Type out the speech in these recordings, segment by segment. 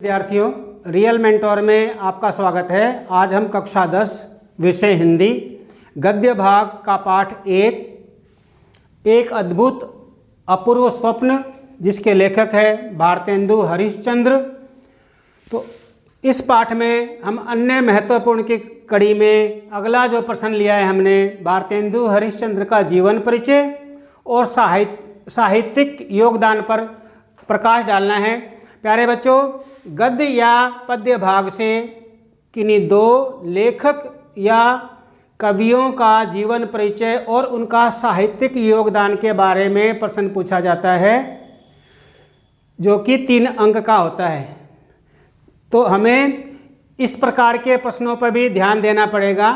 विद्यार्थियों, real mentor में आपका स्वागत है। आज हम कक्षा 10 विषय हिंदी गद्य भाग का पाठ एक अद्भुत अपूर्व स्वप्न, जिसके लेखक है भारतेंदु हरिश्चंद्र। तो इस पाठ में हम अन्य महत्वपूर्ण की कड़ी में अगला जो प्रश्न लिया है हमने, भारतेंदु हरिश्चंद्र का जीवन परिचय और साहित्यिक योगदान पर प्रकाश डालना है। प्यारे बच्चों, गद्य या पद्य भाग से किन्हीं दो लेखक या कवियों का जीवन परिचय और उनका साहित्यिक योगदान के बारे में प्रश्न पूछा जाता है, जो कि 3 अंक का होता है। तो हमें इस प्रकार के प्रश्नों पर भी ध्यान देना पड़ेगा,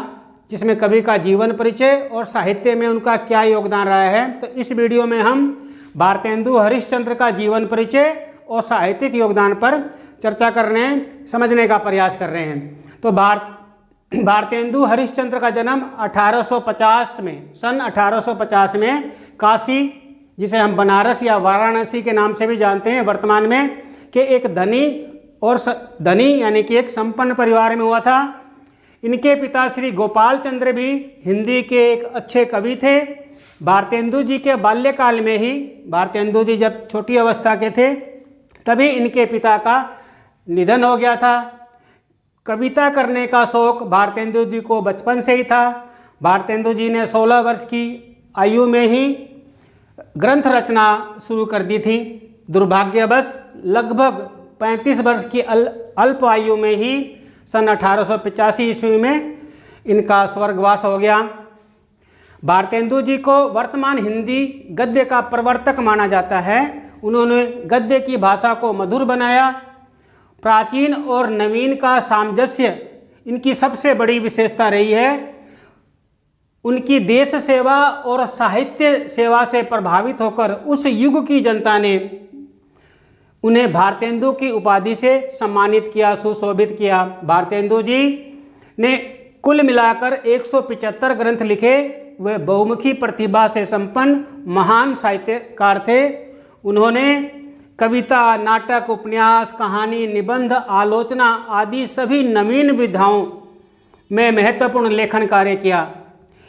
जिसमें कवि का जीवन परिचय और साहित्य में उनका क्या योगदान रहा है। तो इस वीडियो में हम भारतेंदु हरिश्चंद्र का जीवन परिचय और साहित्यिक योगदान पर चर्चा करने समझने का प्रयास कर रहे हैं। तो भारतेंदु हरिश्चंद्र का जन्म 1850 में, सन 1850 में काशी, जिसे हम बनारस या वाराणसी के नाम से भी जानते हैं वर्तमान में, के एक धनी यानी कि एक संपन्न परिवार में हुआ था। इनके पिता श्री गोपाल चंद्र भी हिंदी के एक अच्छे कवि थे। भारतेंदु जी के बाल्यकाल में ही, भारतेंदु जी जब छोटी अवस्था के थे तभी इनके पिता का निधन हो गया था। कविता करने का शौक भारतेंदु जी को बचपन से ही था। भारतेंदु जी ने 16 वर्ष की आयु में ही ग्रंथ रचना शुरू कर दी थी। दुर्भाग्यवश लगभग 35 वर्ष की अल्प आयु में ही सन 1885 ईस्वी में इनका स्वर्गवास हो गया। भारतेंदु जी को वर्तमान हिंदी गद्य का प्रवर्तक माना जाता है। उन्होंने गद्य की भाषा को मधुर बनाया। प्राचीन और नवीन का सामंजस्य इनकी सबसे बड़ी विशेषता रही है। उनकी देश सेवा और साहित्य सेवा से प्रभावित होकर उस युग की जनता ने उन्हें भारतेंदु की उपाधि से सम्मानित किया, सुशोभित किया। भारतेंदु जी ने कुल मिलाकर 175 ग्रंथ लिखे। वे बहुमुखी प्रतिभा से संपन्न महान साहित्यकार थे। उन्होंने कविता, नाटक, उपन्यास, कहानी, निबंध, आलोचना आदि सभी नवीन विधाओं में महत्वपूर्ण लेखन कार्य किया।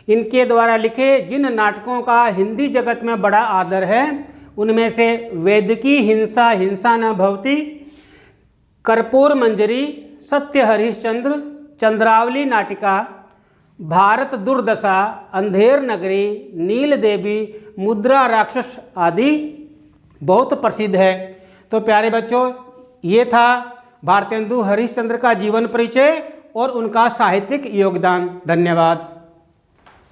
इनके द्वारा लिखे जिन नाटकों का हिंदी जगत में बड़ा आदर है, उनमें से वेदकी हिंसा, हिंसा न भवति, कर्पूर मंजरी, सत्य हरिश्चंद्र, चंद्रावली नाटिका, भारत दुर्दशा, अंधेर नगरी, नील देवी, मुद्रा राक्षस आदि बहुत प्रसिद्ध है। तो प्यारे बच्चों, ये था भारतेंदु हरिश्चंद्र का जीवन परिचय और उनका साहित्यिक योगदान। धन्यवाद।